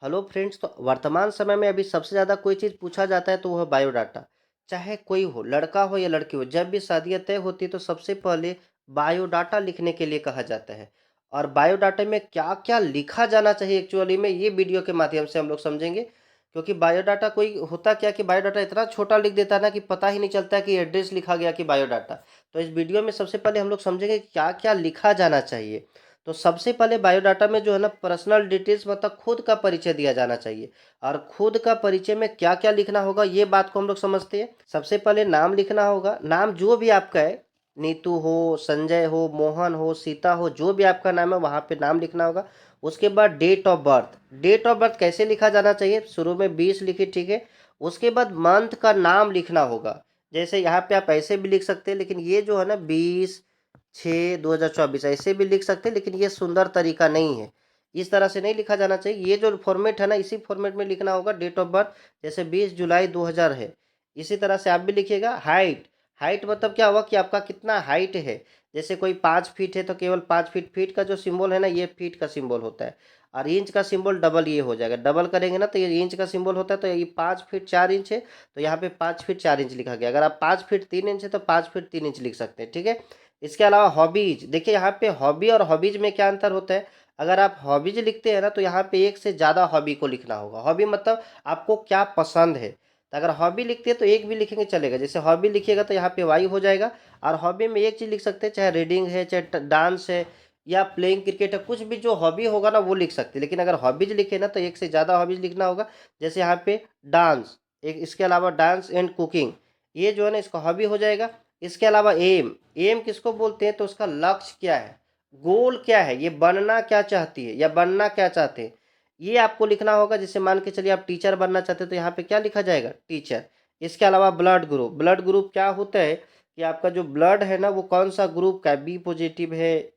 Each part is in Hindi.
Hello friends. तो वर्तमान समय में अभी सबसे ज़्यादा कोई चीज़ पूछा जाता है तो वो है बायोडाटा। चाहे कोई हो, लड़का हो या लड़की हो, जब भी शादियाँ तय होती है तो सबसे पहले बायोडाटा लिखने के लिए कहा जाता है। और बायोडाटा में क्या-क्या लिखा जाना चाहिए एक्चुअली में, ये वीडियो के माध्यम से हम लोग समझेंगे। क्योंकि बायोडाटा कोई होता क्या कि बायोडाटा इतना छोटा लिख देता है ना कि पता ही नहीं चलता कि एड्रेस लिखा गया कि बायोडाटा। तो इस वीडियो में सबसे पहले हम लोग समझेंगे क्या-क्या लिखा जाना चाहिए। तो सबसे पहले बायोडाटा में जो है ना पर्सनल डिटेल्स मतलब खुद का परिचय दिया जाना चाहिए। और खुद का परिचय में क्या क्या लिखना होगा ये बात को हम लोग समझते हैं। सबसे पहले नाम लिखना होगा। नाम जो भी आपका है, नीतू हो, संजय हो, मोहन हो, सीता हो, जो भी आपका नाम है वहाँ पे नाम लिखना होगा। उसके बाद date of birth. Date of birth कैसे लिखा जाना चाहिए, शुरू में 20 लिखिए, ठीक है। उसके बाद मंथ का नाम लिखना होगा। जैसे यहाँ पे आप ऐसे भी लिख सकते हैं, लेकिन ये जो है ना 20/6/2024 ऐसे भी लिख सकते हैं, लेकिन ये सुंदर तरीका नहीं है। इस तरह से नहीं लिखा जाना चाहिए। ये जो फॉर्मेट है ना, इसी फॉर्मेट में लिखना होगा। डेट ऑफ बर्थ जैसे 20 जुलाई 2000 है, इसी तरह से आप भी लिखिएगा। हाइट। हाइट मतलब क्या हुआ कि आपका कितना हाइट है। जैसे कोई 5 फीट है तो केवल 5 फीट। फीट का जो सिंबल है ना, ये फीट का सिंबल होता है। और इंच का सिंबल डबल ये हो जाएगा। डबल करेंगे ना तो ये इंच का सिंबल होता है। तो ये 5 फीट 4 इंच है, तो यहाँ पे 5 फीट 4 इंच लिखा गया। अगर आप 5 फीट 3 इंच है तो 5 फीट 3 इंच लिख सकते हैं, ठीक है। इसके अलावा हॉबीज। देखिए यहाँ पे हॉबी और हॉबीज में क्या अंतर होता है। अगर आप हॉबीज लिखते हैं ना तो यहाँ पे एक से ज़्यादा हॉबी को लिखना होगा। हॉबी मतलब आपको क्या पसंद है। तो अगर हॉबी लिखते हैं तो एक भी लिखेंगे चलेगा। जैसे हॉबी लिखिएगा तो यहाँ पे वाई हो जाएगा। और हॉबी में एक चीज़ लिख सकते हैं, चाहे रीडिंग है, चाहे डांस है, या प्लेइंग क्रिकेट है। कुछ भी जो हॉबी होगा ना वो लिख सकते हैं। लेकिन अगर हॉबीज लिखे ना तो एक से ज़्यादा हॉबीज लिखना होगा। जैसे यहाँ पे डांस, एक इसके अलावा डांस एंड कुकिंग, ये जो है ना इसका हॉबी हो जाएगा। इसके अलावा एम। एम किसको बोलते हैं, तो उसका लक्ष्य क्या है, गोल क्या है, ये बनना क्या चाहती है या बनना क्या चाहते हैं, ये आपको लिखना होगा। जैसे मान के चलिए आप टीचर बनना चाहते हैं तो यहाँ पे क्या लिखा जाएगा, टीचर। इसके अलावा ब्लड ग्रुप। ब्लड ग्रुप क्या होता है कि आपका जो ब्लड है ना वो कौन सा ग्रुप का है, बी पॉजिटिव है,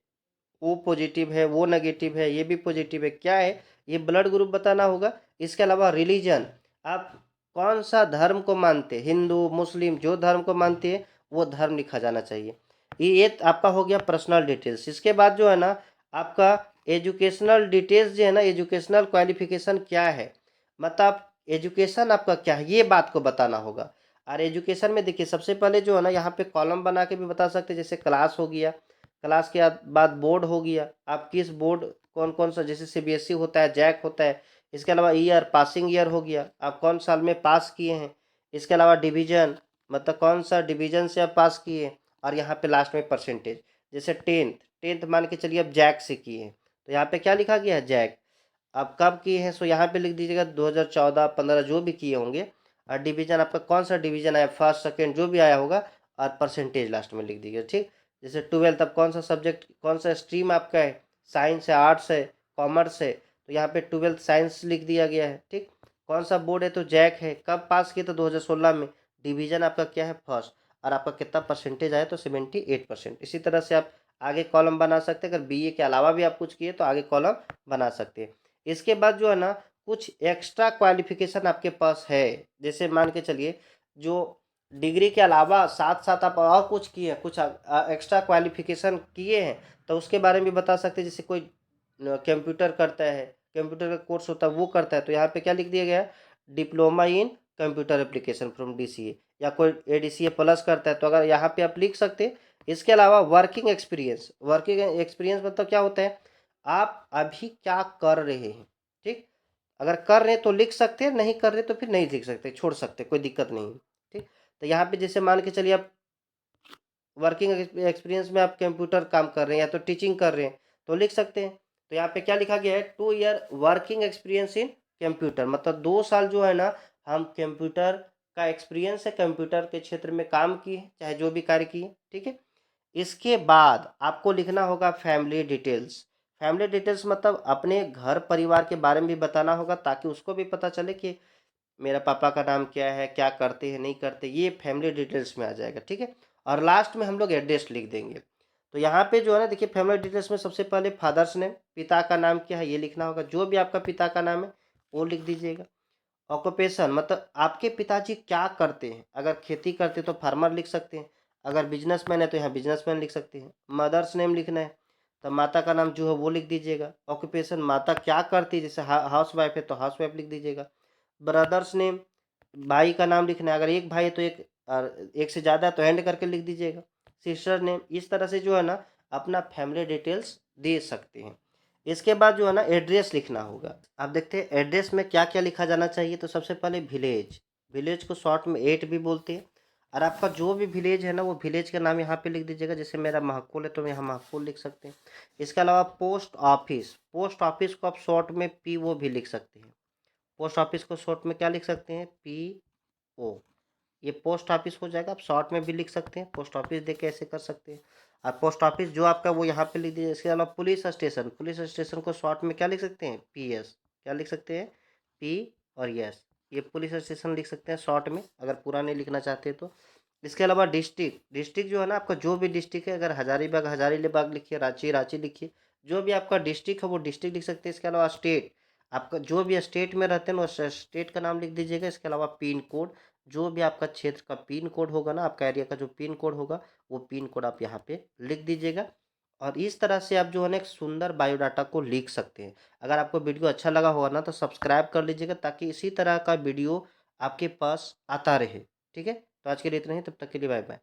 ओ पॉजिटिव है, वो नेगेटिव है, ये भी पॉजिटिव है, क्या है, ये ब्लड ग्रुप बताना होगा। इसके अलावा रिलीजन, आप कौन सा धर्म को मानते हैं, हिंदू मुस्लिम जो धर्म को मानते हैं वो धर्म लिखा जाना चाहिए। ये आपका हो गया पर्सनल डिटेल्स। इसके बाद जो है ना आपका एजुकेशनल डिटेल्स जो है ना, एजुकेशनल क्वालिफिकेशन क्या है, मतलब एजुकेशन आपका क्या है ये बात को बताना होगा। और एजुकेशन में देखिए सबसे पहले जो है ना यहाँ पे कॉलम बना के भी बता सकते हैं। जैसे क्लास हो गया, क्लास के बाद बोर्ड हो गया, आप किस बोर्ड, कौन कौन सा, जैसे सीबीएसई होता है, जैक होता है। इसके अलावा ईयर, पासिंग ईयर हो गया, आप कौन साल में पास किए हैं। इसके अलावा डिवीजन, मतलब कौन सा डिवीजन से आप पास किए हैं। और यहाँ पे लास्ट में परसेंटेज। जैसे टेंथ, टेंथ मान के चलिए आप जैक से किए हैं तो यहाँ पे क्या लिखा गया है, जैक। आप कब किए हैं, सो यहाँ पे लिख दीजिएगा 2014-15 जो भी किए होंगे। और डिवीजन आपका कौन सा डिवीजन आया, फर्स्ट सेकंड जो भी आया होगा। और परसेंटेज लास्ट में लिख दीजिएगा, ठीक। जैसे ट्वेल्थ, अब कौन सा सब्जेक्ट, कौन सा स्ट्रीम आपका है, साइंस है, आर्ट्स है, कॉमर्स है, तो यहाँ पे ट्वेल्थ साइंस लिख दिया गया है, ठीक। कौन सा बोर्ड है, तो जैक है। कब पास किए, तो 2016 में। डिवीजन आपका क्या है, फर्स्ट। और आपका कितना परसेंटेज आया, तो 78%। इसी तरह से आप आगे कॉलम बना सकते हैं। अगर बीए के अलावा भी आप कुछ किए तो आगे कॉलम बना सकते हैं। इसके बाद जो है ना कुछ एक्स्ट्रा क्वालिफिकेशन आपके पास है। जैसे मान के चलिए जो डिग्री के अलावा साथ साथ आप और कुछ किए, कुछ एक्स्ट्रा क्वालिफिकेशन किए हैं, तो उसके बारे में भी बता सकते हैं। जैसे कोई कंप्यूटर करता है, कंप्यूटर का कोर्स होता है वो करता है, तो यहाँ पे क्या लिख दिया गया है, diploma in computer application from DCA. या कोई एडीसीए प्लस करता है तो अगर यहाँ पे आप लिख सकते हैं। इसके अलावा वर्किंग एक्सपीरियंस। वर्किंग एक्सपीरियंस मतलब क्या होता है, आप अभी क्या कर रहे हैं, ठीक। अगर कर रहे हैं तो लिख सकते हैं, नहीं कर रहे तो फिर नहीं लिख सकते, छोड़ सकते, कोई दिक्कत नहीं है, ठीक। तो यहाँ पे जैसे मान के चलिए आप वर्किंग एक्सपीरियंस में आप कंप्यूटर काम कर रहे हैं या तो टीचिंग कर रहे हैं तो लिख सकते हैं। तो यहाँ पे क्या लिखा गया है, 2 year working experience in computer, मतलब 2 साल जो है ना हम कंप्यूटर का एक्सपीरियंस है, कंप्यूटर के क्षेत्र में काम किए, चाहे जो भी कार्य किए, ठीक है। इसके बाद आपको लिखना होगा फैमिली डिटेल्स। फैमिली डिटेल्स मतलब अपने घर परिवार के बारे में भी बताना होगा, ताकि उसको भी पता चले कि मेरा पापा का नाम क्या है, क्या करते हैं, नहीं करते, ये फैमिली डिटेल्स में आ जाएगा, ठीक है। और लास्ट में हम लोग एड्रेस लिख देंगे। तो यहाँ पे जो है ना देखिए फैमिली डिटेल्स में सबसे पहले फादर्स नेम, पिता का नाम क्या है ये लिखना होगा। जो भी आपका पिता का नाम है वो लिख दीजिएगा। ऑक्यूपेशन मतलब आपके पिताजी क्या करते हैं, अगर खेती करते हैं तो फार्मर लिख सकते हैं, अगर बिजनेसमैन है तो यहाँ बिजनेसमैन लिख सकते हैं। मदर्स नेम लिखना है, तो माता का नाम जो है वो लिख दीजिएगा। ऑक्यूपेशन माता क्या करती है, जैसे हाउस वाइफ है तो हाउस वाइफ लिख दीजिएगा। ब्रदर्स नेम, भाई का नाम लिखना है, अगर एक भाई है तो एक, और एक से ज़्यादा है तो एंड करके लिख दीजिएगा। सिस्टर नेम, इस तरह से जो है ना अपना फैमिली डिटेल्स दे सकते हैं। इसके बाद जो है ना एड्रेस लिखना होगा। आप देखते हैं एड्रेस में क्या क्या लिखा जाना चाहिए। तो सबसे पहले विलेज, विलेज को शॉर्ट में 8 भी बोलते हैं। और आपका जो भी विलेज है ना वो विलेज का नाम यहाँ पे लिख दीजिएगा। जैसे मेरा महकुल है तो मैं यहाँ महकुल लिख सकते हैं। इसके अलावा पोस्ट ऑफिस, पोस्ट ऑफिस को आप शॉर्ट में पी ओ भी लिख सकते हैं। पोस्ट ऑफिस को शॉर्ट में क्या लिख सकते हैं, पी ओ। ये पोस्ट ऑफिस हो जाएगा। आप शॉर्ट में भी लिख सकते हैं, पोस्ट ऑफिस देके ऐसे कर सकते हैं। और पोस्ट ऑफिस जो आपका वो यहाँ पे लिख दीजिए। इसके अलावा पुलिस स्टेशन, पुलिस स्टेशन को शॉर्ट में क्या लिख सकते हैं, पी एस। क्या लिख सकते हैं, पी और यस। ये पुलिस स्टेशन लिख सकते हैं शॉर्ट में, अगर पूरा नहीं लिखना चाहते तो। इसके अलावा डिस्ट्रिक्ट, डिस्ट्रिक्ट जो है ना आपका जो भी डिस्ट्रिक्ट है, अगर हजारीबाग हजारीबाग लिखिए, रांची रांची लिखिए। जो भी आपका डिस्ट्रिक्ट है वो डिस्ट्रिक्ट लिख सकते हैं। इसके अलावा स्टेट, आपका जो भी स्टेट में रहते हैं ना उस स्टेट का नाम लिख दीजिएगा। इसके अलावा पिन कोड, जो भी आपका क्षेत्र का पिन कोड होगा ना, आपका एरिया का जो पिन कोड होगा वो पिन कोड आप यहाँ पे लिख दीजिएगा। और इस तरह से आप जो है ना एक सुंदर बायोडाटा को लिख सकते हैं। अगर आपको वीडियो अच्छा लगा होगा ना तो सब्सक्राइब कर लीजिएगा, ताकि इसी तरह का वीडियो आपके पास आता रहे। ठीक है, तो आज के लिए इतना ही, तब तक के लिए बाय बाय।